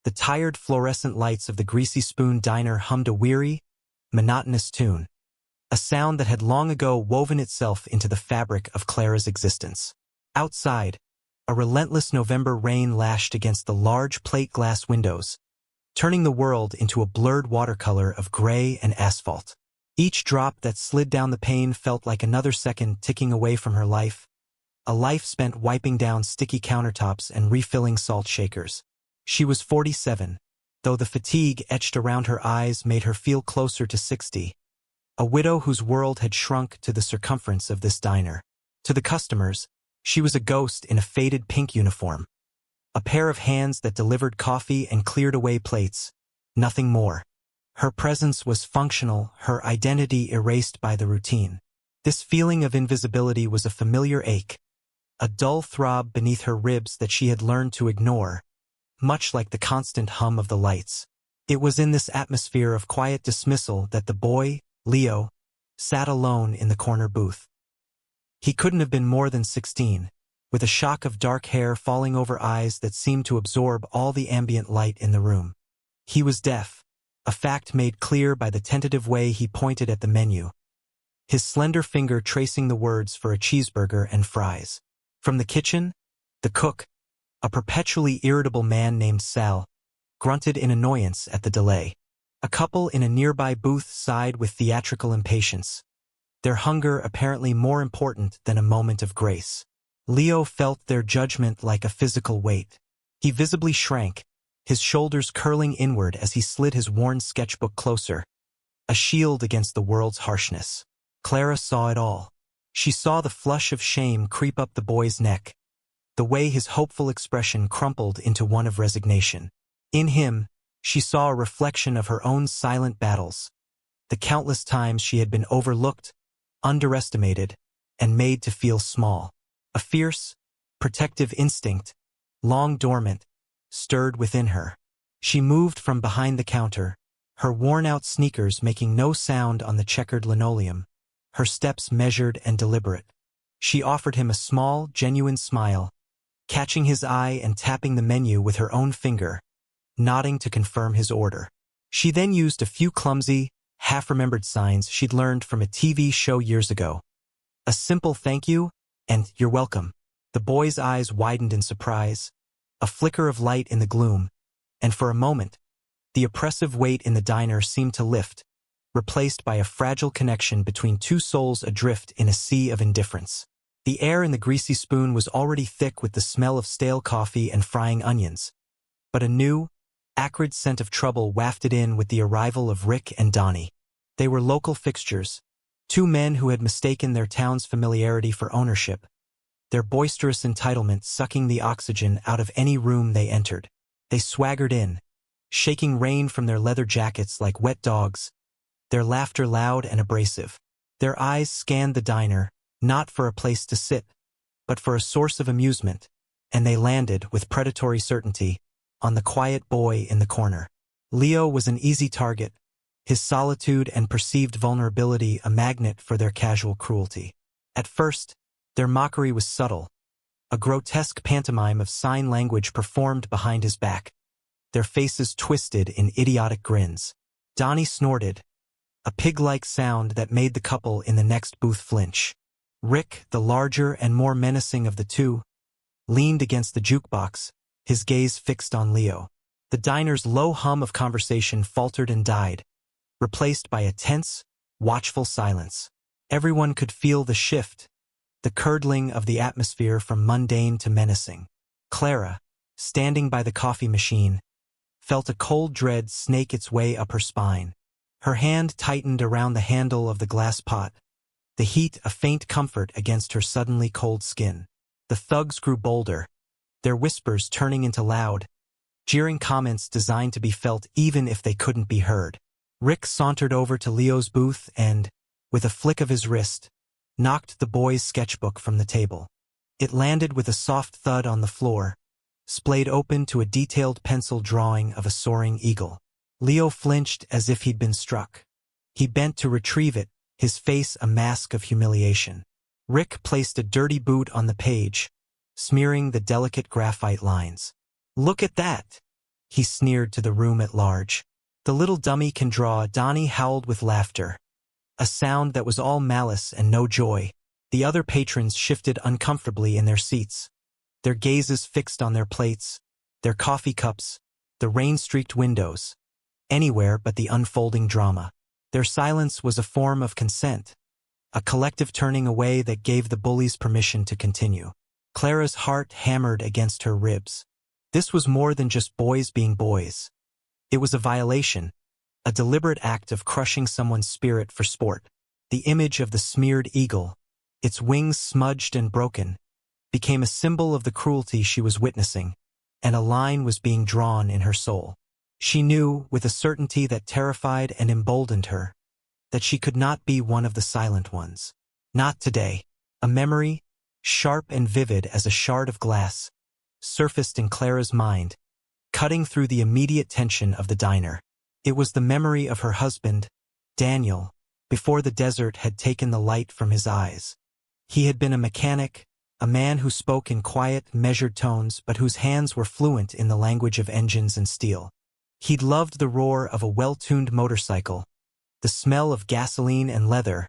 The tired fluorescent lights of the Greasy Spoon diner hummed a weary, monotonous tune, a sound that had long ago woven itself into the fabric of Clara's existence. Outside, a relentless November rain lashed against the large plate glass windows, turning the world into a blurred watercolor of gray and asphalt. Each drop that slid down the pane felt like another second ticking away from her life, a life spent wiping down sticky countertops and refilling salt shakers. She was 47, though the fatigue etched around her eyes made her feel closer to 60, a widow whose world had shrunk to the circumference of this diner. To the customers, she was a ghost in a faded pink uniform, a pair of hands that delivered coffee and cleared away plates, nothing more. Her presence was functional, her identity erased by the routine. This feeling of invisibility was a familiar ache, a dull throb beneath her ribs that she had learned to ignore, much like the constant hum of the lights. It was in this atmosphere of quiet dismissal that the boy, Leo, sat alone in the corner booth. He couldn't have been more than 16, with a shock of dark hair falling over eyes that seemed to absorb all the ambient light in the room. He was deaf, a fact made clear by the tentative way he pointed at the menu, his slender finger tracing the words for a cheeseburger and fries. From the kitchen, the cook, a perpetually irritable man named Sal, grunted in annoyance at the delay. A couple in a nearby booth sighed with theatrical impatience, their hunger apparently more important than a moment of grace. Leo felt their judgment like a physical weight. He visibly shrank, his shoulders curling inward as he slid his worn sketchbook closer, a shield against the world's harshness. Clara saw it all. She saw the flush of shame creep up the boy's neck, the way his hopeful expression crumpled into one of resignation. In him, she saw a reflection of her own silent battles, the countless times she had been overlooked, underestimated, and made to feel small. A fierce, protective instinct, long dormant, stirred within her. She moved from behind the counter, her worn-out sneakers making no sound on the checkered linoleum, her steps measured and deliberate. She offered him a small, genuine smile, catching his eye and tapping the menu with her own finger, nodding to confirm his order. She then used a few clumsy, half-remembered signs she'd learned from a TV show years ago. A simple thank you, and you're welcome. The boy's eyes widened in surprise, a flicker of light in the gloom, and for a moment, the oppressive weight in the diner seemed to lift, replaced by a fragile connection between two souls adrift in a sea of indifference. The air in the Greasy Spoon was already thick with the smell of stale coffee and frying onions, but a new, acrid scent of trouble wafted in with the arrival of Rick and Donnie. They were local fixtures, two men who had mistaken their town's familiarity for ownership, their boisterous entitlement sucking the oxygen out of any room they entered. They swaggered in, shaking rain from their leather jackets like wet dogs, their laughter loud and abrasive. Their eyes scanned the diner, not for a place to sit, but for a source of amusement, and they landed, with predatory certainty, on the quiet boy in the corner. Leo was an easy target, his solitude and perceived vulnerability a magnet for their casual cruelty. At first, their mockery was subtle, a grotesque pantomime of sign language performed behind his back, their faces twisted in idiotic grins. Donnie snorted, a pig-like sound that made the couple in the next booth flinch. Rick, the larger and more menacing of the two, leaned against the jukebox, his gaze fixed on Leo. The diner's low hum of conversation faltered and died, replaced by a tense, watchful silence. Everyone could feel the shift, the curdling of the atmosphere from mundane to menacing. Clara, standing by the coffee machine, felt a cold dread snake its way up her spine. Her hand tightened around the handle of the glass pot, the heat a faint comfort against her suddenly cold skin. The thugs grew bolder, their whispers turning into loud, jeering comments designed to be felt even if they couldn't be heard. Rick sauntered over to Leo's booth and, with a flick of his wrist, knocked the boy's sketchbook from the table. It landed with a soft thud on the floor, splayed open to a detailed pencil drawing of a soaring eagle. Leo flinched as if he'd been struck. He bent to retrieve it, his face a mask of humiliation. Rick placed a dirty boot on the page, smearing the delicate graphite lines. "Look at that," he sneered to the room at large. "The little dummy can draw." Donnie howled with laughter, a sound that was all malice and no joy. The other patrons shifted uncomfortably in their seats, their gazes fixed on their plates, their coffee cups, the rain-streaked windows, anywhere but the unfolding drama. Their silence was a form of consent, a collective turning away that gave the bullies permission to continue. Clara's heart hammered against her ribs. This was more than just boys being boys. It was a violation, a deliberate act of crushing someone's spirit for sport. The image of the smeared eagle, its wings smudged and broken, became a symbol of the cruelty she was witnessing, and a line was being drawn in her soul. She knew, with a certainty that terrified and emboldened her, that she could not be one of the silent ones. Not today. A memory, sharp and vivid as a shard of glass, surfaced in Clara's mind, cutting through the immediate tension of the diner. It was the memory of her husband, Daniel, before the desert had taken the light from his eyes. He had been a mechanic, a man who spoke in quiet, measured tones but whose hands were fluent in the language of engines and steel. He'd loved the roar of a well-tuned motorcycle, the smell of gasoline and leather,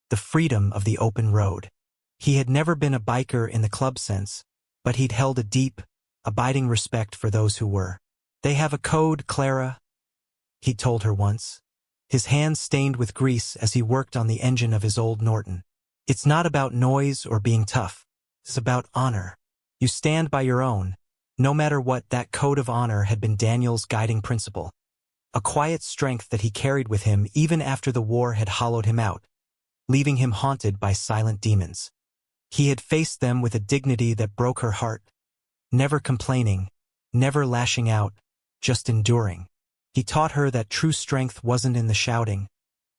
the freedom of the open road. He had never been a biker in the club sense, but he'd held a deep, abiding respect for those who were. "They have a code, Clara," he told her once, his hands stained with grease as he worked on the engine of his old Norton. "It's not about noise or being tough. It's about honor. You stand by your own, no matter what." That code of honor had been Daniel's guiding principle, a quiet strength that he carried with him even after the war had hollowed him out, leaving him haunted by silent demons. He had faced them with a dignity that broke her heart, never complaining, never lashing out, just enduring. He taught her that true strength wasn't in the shouting,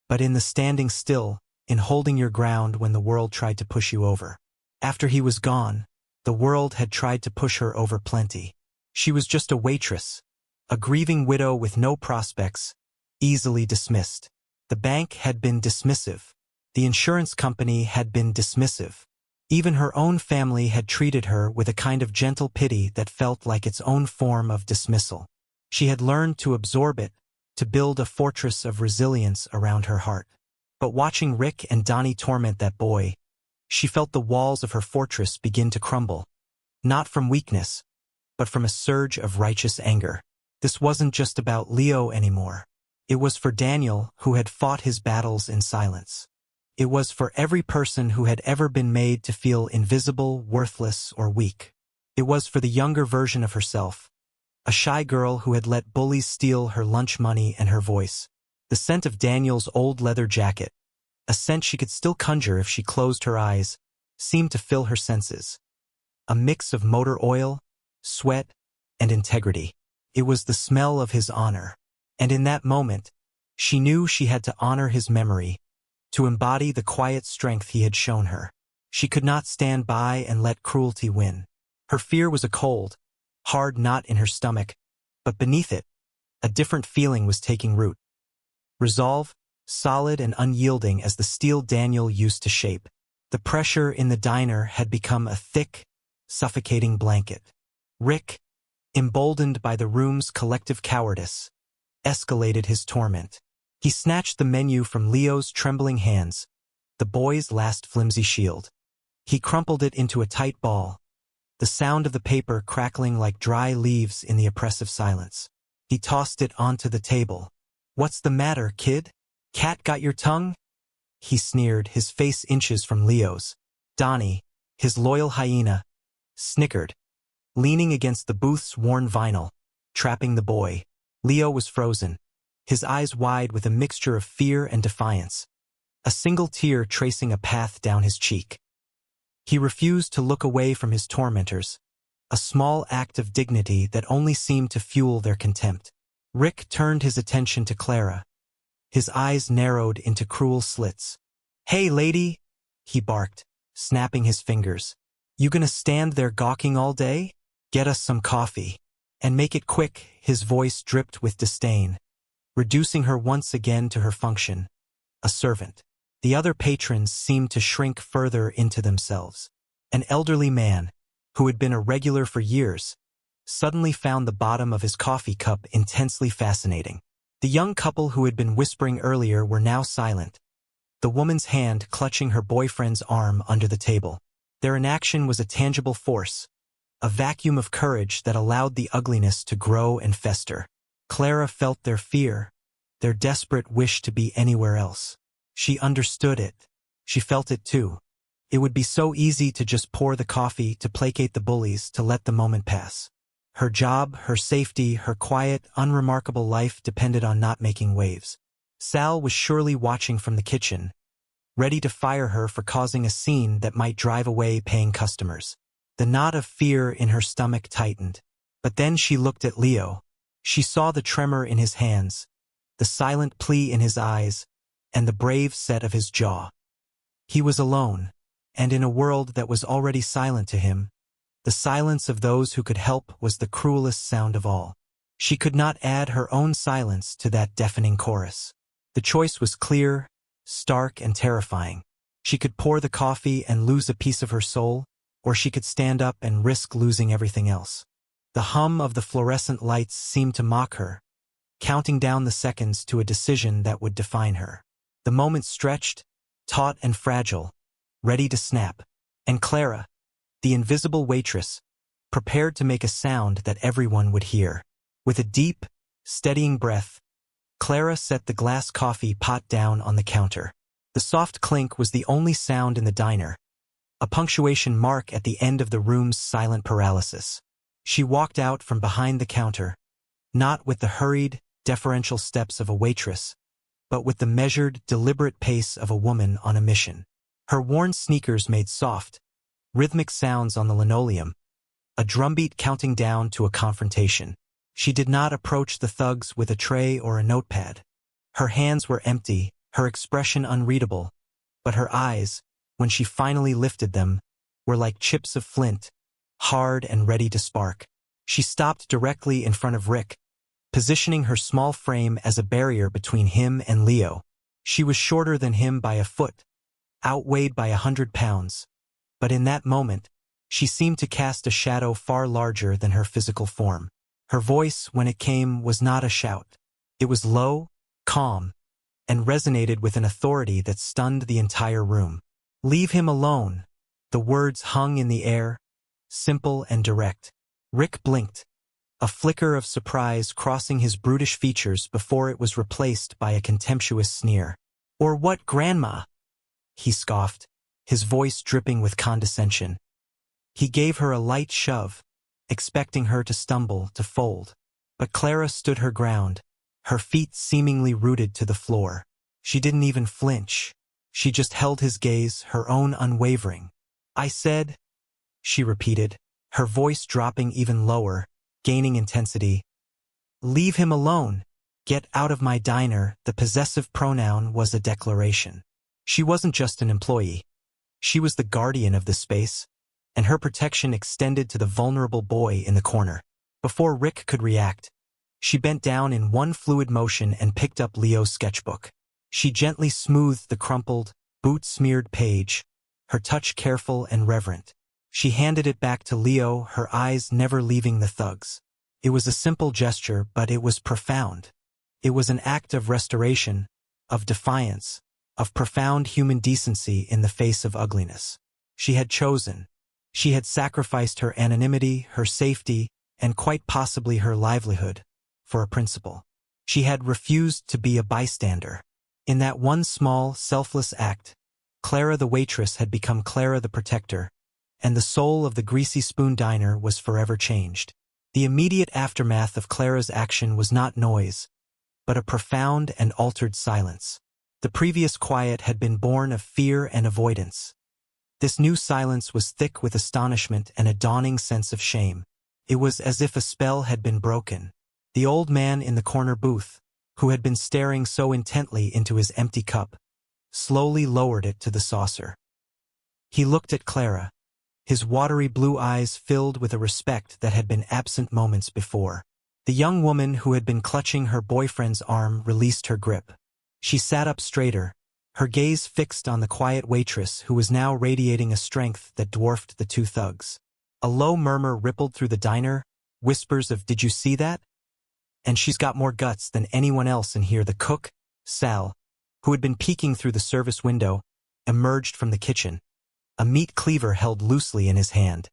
but in the standing still, in holding your ground when the world tried to push you over. After he was gone, the world had tried to push her over plenty. She was just a waitress, a grieving widow with no prospects, easily dismissed. The bank had been dismissive. The insurance company had been dismissive. Even her own family had treated her with a kind of gentle pity that felt like its own form of dismissal. She had learned to absorb it, to build a fortress of resilience around her heart. But watching Rick and Donnie torment that boy, she felt the walls of her fortress begin to crumble, not from weakness, but from a surge of righteous anger. This wasn't just about Leo anymore. It was for Daniel, who had fought his battles in silence. It was for every person who had ever been made to feel invisible, worthless, or weak. It was for the younger version of herself, a shy girl who had let bullies steal her lunch money and her voice. The scent of Daniel's old leather jacket, a scent she could still conjure if she closed her eyes, seemed to fill her senses. A mix of motor oil, sweat, and integrity. It was the smell of his honor. And in that moment, she knew she had to honor his memory, to embody the quiet strength he had shown her. She could not stand by and let cruelty win. Her fear was a cold, hard knot in her stomach, but beneath it, a different feeling was taking root. Resolve, solid and unyielding as the steel Daniel used to shape. The pressure in the diner had become a thick, suffocating blanket. Rick, emboldened by the room's collective cowardice, escalated his torment. He snatched the menu from Leo's trembling hands, the boy's last flimsy shield. He crumpled it into a tight ball, the sound of the paper crackling like dry leaves in the oppressive silence. He tossed it onto the table. "What's the matter, kid? Cat got your tongue?" he sneered, his face inches from Leo's. Donnie, his loyal hyena, snickered, leaning against the booth's worn vinyl, trapping the boy. Leo was frozen, his eyes wide with a mixture of fear and defiance, a single tear tracing a path down his cheek. He refused to look away from his tormentors, a small act of dignity that only seemed to fuel their contempt. Rick turned his attention to Clara, his eyes narrowed into cruel slits. "Hey, lady," he barked, snapping his fingers. "You gonna stand there gawking all day? Get us some coffee. And make it quick." His voice dripped with disdain, reducing her once again to her function, a servant. The other patrons seemed to shrink further into themselves. An elderly man, who had been a regular for years, suddenly found the bottom of his coffee cup intensely fascinating. The young couple who had been whispering earlier were now silent, the woman's hand clutching her boyfriend's arm under the table. Their inaction was a tangible force, a vacuum of courage that allowed the ugliness to grow and fester. Clara felt their fear, their desperate wish to be anywhere else. She understood it. She felt it too. It would be so easy to just pour the coffee, to placate the bullies, to let the moment pass. Her job, her safety, her quiet, unremarkable life depended on not making waves. Sal was surely watching from the kitchen, ready to fire her for causing a scene that might drive away paying customers. The knot of fear in her stomach tightened. But then she looked at Leo. She saw the tremor in his hands, the silent plea in his eyes, and the brave set of his jaw. He was alone, and in a world that was already silent to him, the silence of those who could help was the cruelest sound of all. She could not add her own silence to that deafening chorus. The choice was clear, stark, and terrifying. She could pour the coffee and lose a piece of her soul, or she could stand up and risk losing everything else. The hum of the fluorescent lights seemed to mock her, counting down the seconds to a decision that would define her. The moment stretched, taut and fragile, ready to snap. And Clara, the invisible waitress, prepared to make a sound that everyone would hear. With a deep, steadying breath, Clara set the glass coffee pot down on the counter. The soft clink was the only sound in the diner, a punctuation mark at the end of the room's silent paralysis. She walked out from behind the counter, not with the hurried, deferential steps of a waitress, but with the measured, deliberate pace of a woman on a mission. Her worn sneakers made soft, rhythmic sounds on the linoleum, a drumbeat counting down to a confrontation. She did not approach the thugs with a tray or a notepad. Her hands were empty, her expression unreadable, but her eyes, when she finally lifted them, were like chips of flint, hard and ready to spark. She stopped directly in front of Rick, positioning her small frame as a barrier between him and Leo. She was shorter than him by a foot, outweighed by 100 pounds, but in that moment, she seemed to cast a shadow far larger than her physical form. Her voice, when it came, was not a shout. It was low, calm, and resonated with an authority that stunned the entire room. "Leave him alone." The words hung in the air, simple and direct. Rick blinked, a flicker of surprise crossing his brutish features before it was replaced by a contemptuous sneer. "Or what, Grandma?" he scoffed, his voice dripping with condescension. He gave her a light shove, expecting her to stumble, to fold. But Clara stood her ground, her feet seemingly rooted to the floor. She didn't even flinch. She just held his gaze, her own unwavering. "I said," she repeated, her voice dropping even lower, gaining intensity, "leave him alone. Get out of my diner." The possessive pronoun was a declaration. She wasn't just an employee. She was the guardian of the space, and her protection extended to the vulnerable boy in the corner. Before Rick could react, she bent down in one fluid motion and picked up Leo's sketchbook. She gently smoothed the crumpled, boot-smeared page, her touch careful and reverent. She handed it back to Leo, her eyes never leaving the thugs. It was a simple gesture, but it was profound. It was an act of restoration, of defiance, of profound human decency in the face of ugliness. She had chosen. She had sacrificed her anonymity, her safety, and quite possibly her livelihood, for a principle. She had refused to be a bystander. In that one small, selfless act, Clara the waitress had become Clara the protector, and the soul of the Greasy Spoon Diner was forever changed. The immediate aftermath of Clara's action was not noise, but a profound and altered silence. The previous quiet had been born of fear and avoidance. This new silence was thick with astonishment and a dawning sense of shame. It was as if a spell had been broken. The old man in the corner booth, who had been staring so intently into his empty cup, slowly lowered it to the saucer. He looked at Clara, his watery blue eyes filled with a respect that had been absent moments before. The young woman who had been clutching her boyfriend's arm released her grip. She sat up straighter, her gaze fixed on the quiet waitress who was now radiating a strength that dwarfed the two thugs. A low murmur rippled through the diner, whispers of "Did you see that?" And she's got more guts than anyone else in here. The cook, Sal, who had been peeking through the service window, emerged from the kitchen, a meat cleaver held loosely in his hand.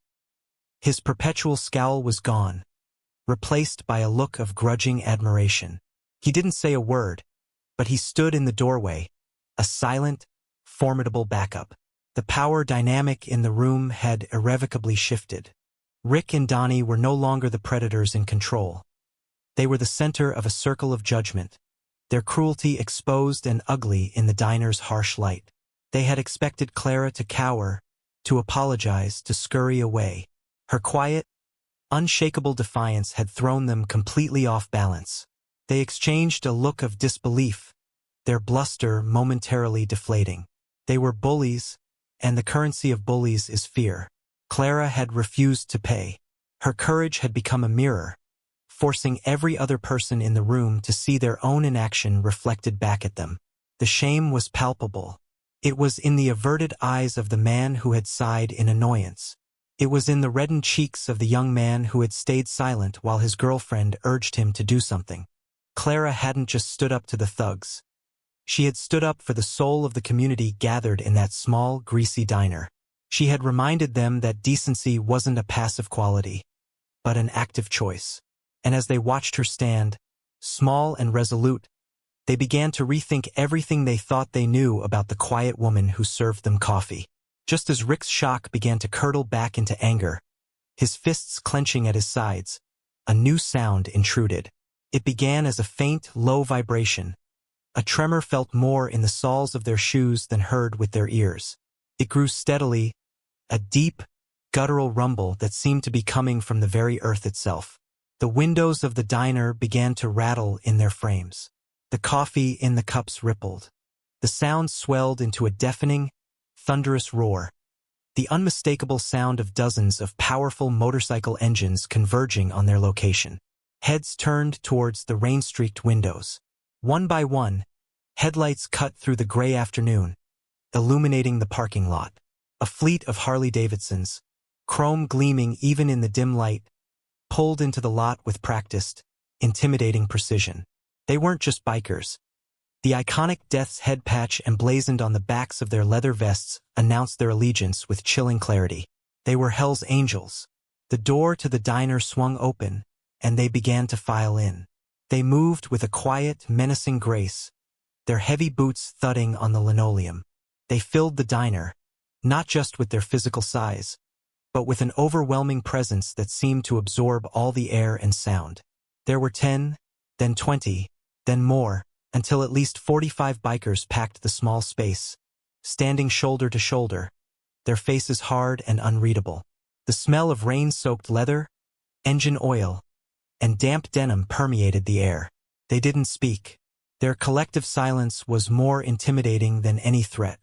His perpetual scowl was gone, replaced by a look of grudging admiration. He didn't say a word, but he stood in the doorway, a silent, formidable backup. The power dynamic in the room had irrevocably shifted. Rick and Donnie were no longer the predators in control. They were the center of a circle of judgment, their cruelty exposed and ugly in the diner's harsh light. They had expected Clara to cower, to apologize, to scurry away. Her quiet, unshakable defiance had thrown them completely off balance. They exchanged a look of disbelief, their bluster momentarily deflating. They were bullies, and the currency of bullies is fear. Clara had refused to pay. Her courage had become a mirror, forcing every other person in the room to see their own inaction reflected back at them. The shame was palpable. It was in the averted eyes of the man who had sighed in annoyance. It was in the reddened cheeks of the young man who had stayed silent while his girlfriend urged him to do something. Clara hadn't just stood up to the thugs. She had stood up for the soul of the community gathered in that small, greasy diner. She had reminded them that decency wasn't a passive quality, but an active choice. And as they watched her stand, small and resolute, they began to rethink everything they thought they knew about the quiet woman who served them coffee. Just as Rick's shock began to curdle back into anger, his fists clenching at his sides, a new sound intruded. It began as a faint, low vibration. A tremor felt more in the soles of their shoes than heard with their ears. It grew steadily, a deep, guttural rumble that seemed to be coming from the very earth itself. The windows of the diner began to rattle in their frames. The coffee in the cups rippled. The sound swelled into a deafening, thunderous roar, the unmistakable sound of dozens of powerful motorcycle engines converging on their location. Heads turned towards the rain-streaked windows. One by one, headlights cut through the gray afternoon, illuminating the parking lot. A fleet of Harley-Davidsons, chrome gleaming even in the dim light, pulled into the lot with practiced, intimidating precision. They weren't just bikers. The iconic Death's head patch emblazoned on the backs of their leather vests announced their allegiance with chilling clarity. They were Hell's Angels. The door to the diner swung open, and they began to file in. They moved with a quiet, menacing grace, their heavy boots thudding on the linoleum. They filled the diner, not just with their physical size, but with an overwhelming presence that seemed to absorb all the air and sound. There were 10, then 20, then more, until at least 45 bikers packed the small space, standing shoulder to shoulder, their faces hard and unreadable. The smell of rain-soaked leather, engine oil, and damp denim permeated the air. They didn't speak. Their collective silence was more intimidating than any threat.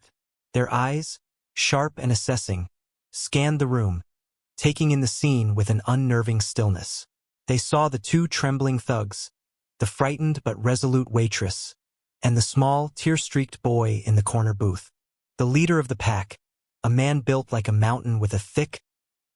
Their eyes, sharp and assessing, scanned the room, taking in the scene with an unnerving stillness. They saw the two trembling thugs, the frightened but resolute waitress, and the small, tear-streaked boy in the corner booth. The leader of the pack, a man built like a mountain with a thick,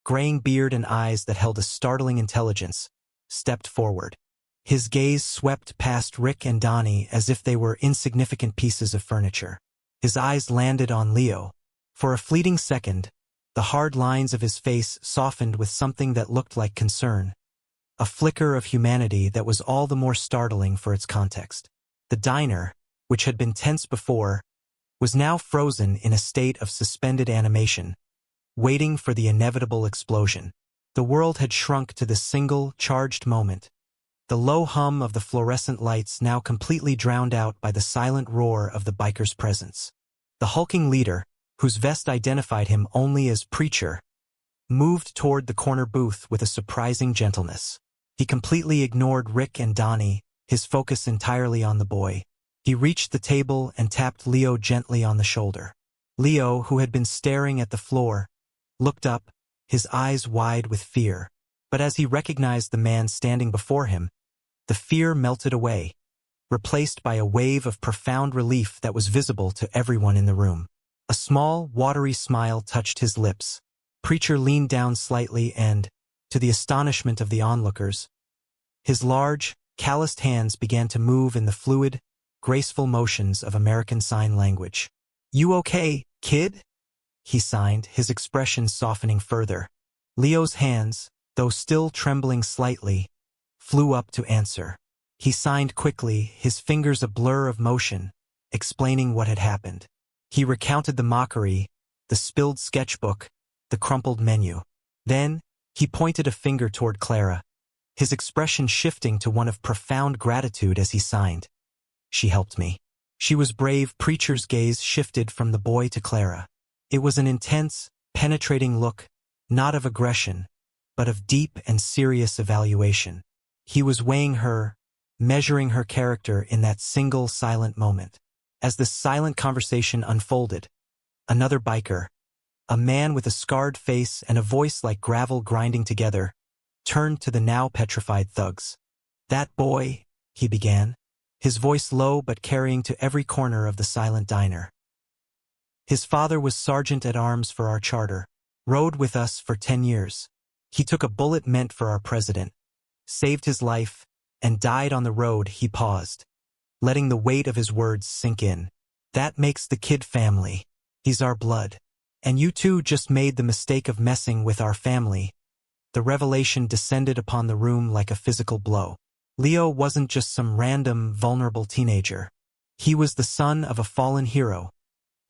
graying beard and eyes that held a startling intelligence, stepped forward. His gaze swept past Rick and Donnie as if they were insignificant pieces of furniture. His eyes landed on Leo. For a fleeting second, the hard lines of his face softened with something that looked like concern, a flicker of humanity that was all the more startling for its context. The diner, which had been tense before, was now frozen in a state of suspended animation, waiting for the inevitable explosion. The world had shrunk to this single, charged moment, the low hum of the fluorescent lights now completely drowned out by the silent roar of the biker's presence. The hulking leader, whose vest identified him only as Preacher, moved toward the corner booth with a surprising gentleness. He completely ignored Rick and Donnie, his focus entirely on the boy. He reached the table and tapped Leo gently on the shoulder. Leo, who had been staring at the floor, looked up, his eyes wide with fear. But as he recognized the man standing before him, the fear melted away, replaced by a wave of profound relief that was visible to everyone in the room. A small, watery smile touched his lips. Preacher leaned down slightly and, To the astonishment of the onlookers, his large, calloused hands began to move in the fluid, graceful motions of American Sign Language. "You okay, kid?" he signed, his expression softening further. Leo's hands, though still trembling slightly, flew up to answer. He signed quickly, his fingers a blur of motion, explaining what had happened. He recounted the mockery, the spilled sketchbook, the crumpled menu. Then, he pointed a finger toward Clara, his expression shifting to one of profound gratitude as he signed. "She helped me." She was brave. Preacher's gaze shifted from the boy to Clara. It was an intense, penetrating look, not of aggression, but of deep and serious evaluation. He was weighing her, measuring her character in that single silent moment. As the silent conversation unfolded, another biker, a man with a scarred face and a voice like gravel grinding together, turned to the now petrified thugs. "That boy," he began, his voice low but carrying to every corner of the silent diner. "His father was sergeant-at-arms for our charter, rode with us for 10 years. He took a bullet meant for our president, saved his life, and died on the road." He paused, letting the weight of his words sink in. "That makes the kid family. He's our blood. And you two just made the mistake of messing with our family." The revelation descended upon the room like a physical blow. Leo wasn't just some random, vulnerable teenager. He was the son of a fallen hero,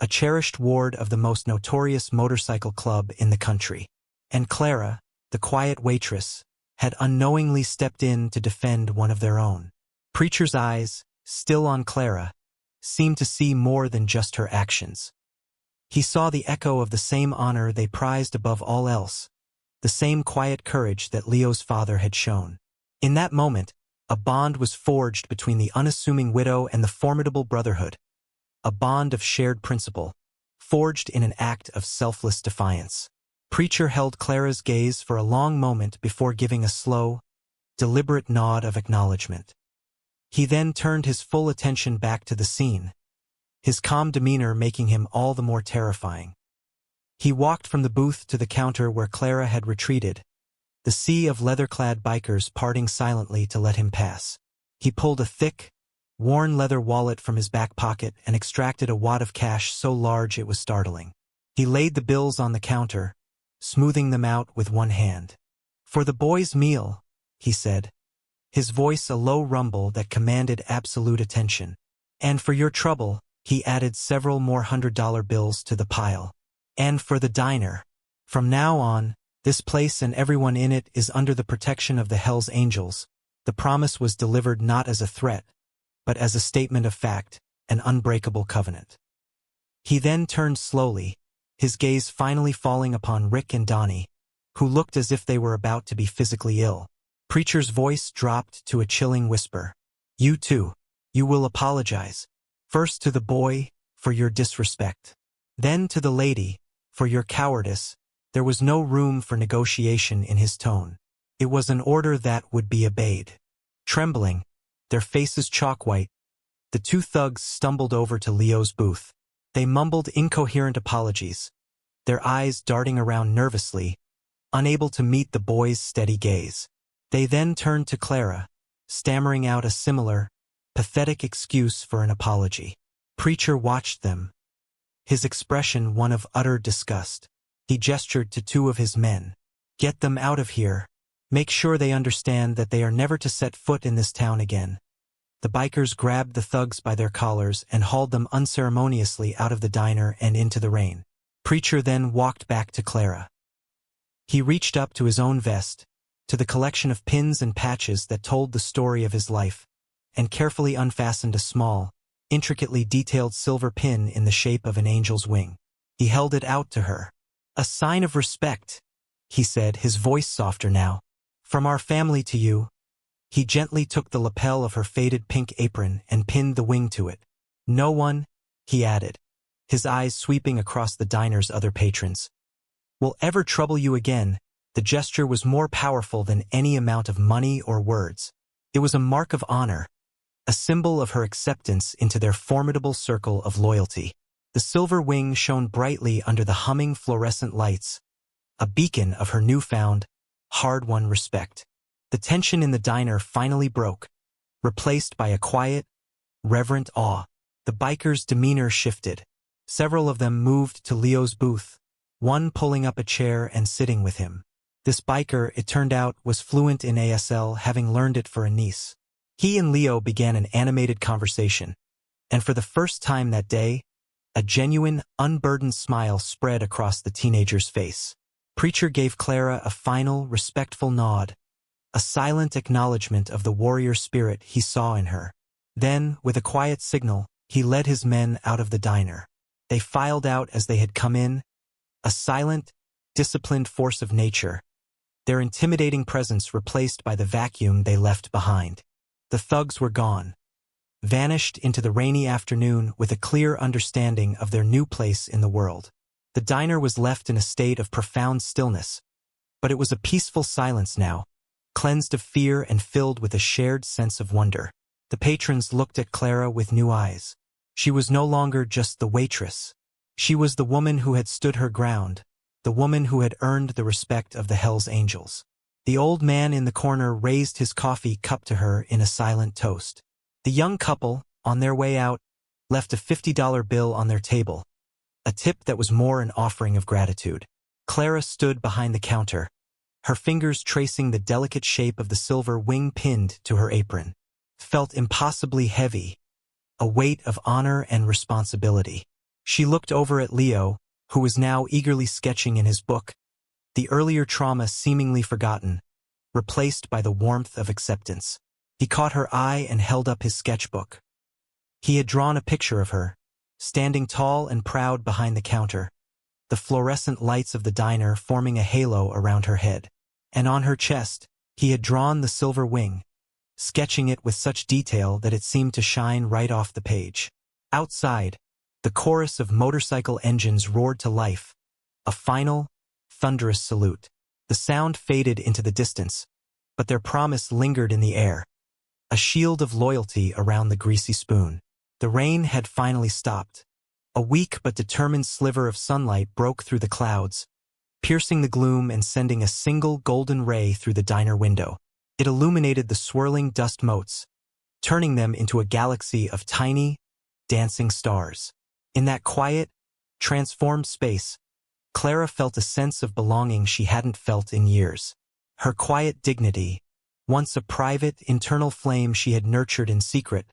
a cherished ward of the most notorious motorcycle club in the country. And Clara, the quiet waitress, had unknowingly stepped in to defend one of their own. Preacher's eyes, still on Clara, seemed to see more than just her actions. He saw the echo of the same honor they prized above all else, the same quiet courage that Leo's father had shown. In that moment, a bond was forged between the unassuming widow and the formidable brotherhood, a bond of shared principle, forged in an act of selfless defiance. Preacher held Clara's gaze for a long moment before giving a slow, deliberate nod of acknowledgement. He then turned his full attention back to the scene, his calm demeanor making him all the more terrifying. He walked from the booth to the counter where Clara had retreated, the sea of leather-clad bikers parting silently to let him pass. He pulled a thick, worn leather wallet from his back pocket and extracted a wad of cash so large it was startling. He laid the bills on the counter, smoothing them out with one hand. "For the boy's meal," he said, his voice a low rumble that commanded absolute attention. "And for your trouble," he added several more $100 bills to the pile. "And for the diner. From now on, this place and everyone in it is under the protection of the Hell's Angels." The promise was delivered not as a threat, but as a statement of fact, an unbreakable covenant. He then turned slowly, his gaze finally falling upon Rick and Donnie, who looked as if they were about to be physically ill. Preacher's voice dropped to a chilling whisper. "You two, you will apologize. First to the boy, for your disrespect. Then to the lady, for your cowardice." There was no room for negotiation in his tone. It was an order that would be obeyed. Trembling, their faces chalk-white, the two thugs stumbled over to Leo's booth. They mumbled incoherent apologies, their eyes darting around nervously, unable to meet the boy's steady gaze. They then turned to Clara, stammering out a similar, pathetic excuse for an apology. Preacher watched them, his expression one of utter disgust. He gestured to two of his men. "Get them out of here. Make sure they understand that they are never to set foot in this town again." The bikers grabbed the thugs by their collars and hauled them unceremoniously out of the diner and into the rain. Preacher then walked back to Clara. He reached up to his own vest, to the collection of pins and patches that told the story of his life, and carefully unfastened a small, intricately detailed silver pin in the shape of an angel's wing. He held it out to her. "A sign of respect," he said, his voice softer now. "From our family to you." He gently took the lapel of her faded pink apron and pinned the wing to it. "No one," he added, his eyes sweeping across the diner's other patrons, "will ever trouble you again." The gesture was more powerful than any amount of money or words. It was a mark of honor, a symbol of her acceptance into their formidable circle of loyalty. The silver wing shone brightly under the humming fluorescent lights, a beacon of her newfound, hard-won respect. The tension in the diner finally broke, replaced by a quiet, reverent awe. The bikers' demeanor shifted. Several of them moved to Leo's booth, one pulling up a chair and sitting with him. This biker, it turned out, was fluent in ASL, having learned it for a niece. He and Leo began an animated conversation, and for the first time that day, a genuine, unburdened smile spread across the teenager's face. Preacher gave Clara a final, respectful nod, a silent acknowledgement of the warrior spirit he saw in her. Then, with a quiet signal, he led his men out of the diner. They filed out as they had come in, a silent, disciplined force of nature, their intimidating presence replaced by the vacuum they left behind. The thugs were gone, vanished into the rainy afternoon with a clear understanding of their new place in the world. The diner was left in a state of profound stillness, but it was a peaceful silence now, cleansed of fear and filled with a shared sense of wonder. The patrons looked at Clara with new eyes. She was no longer just the waitress. She was the woman who had stood her ground, the woman who had earned the respect of the Hells Angels. The old man in the corner raised his coffee cup to her in a silent toast. The young couple, on their way out, left a $50 bill on their table, a tip that was more an offering of gratitude. Clara stood behind the counter, her fingers tracing the delicate shape of the silver wing pinned to her apron. Felt impossibly heavy, a weight of honor and responsibility. She looked over at Leo, who was now eagerly sketching in his book, the earlier trauma seemingly forgotten, replaced by the warmth of acceptance. He caught her eye and held up his sketchbook. He had drawn a picture of her, standing tall and proud behind the counter, the fluorescent lights of the diner forming a halo around her head. And on her chest, he had drawn the silver wing, sketching it with such detail that it seemed to shine right off the page. Outside, the chorus of motorcycle engines roared to life, a final, thunderous salute. The sound faded into the distance, but their promise lingered in the air, a shield of loyalty around the greasy spoon. The rain had finally stopped. A weak but determined sliver of sunlight broke through the clouds, piercing the gloom and sending a single golden ray through the diner window. It illuminated the swirling dust motes, turning them into a galaxy of tiny, dancing stars. In that quiet, transformed space, Clara felt a sense of belonging she hadn't felt in years. Her quiet dignity, once a private, internal flame she had nurtured in secret,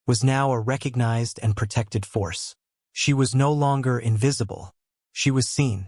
was now a recognized and protected force. She was no longer invisible. She was seen.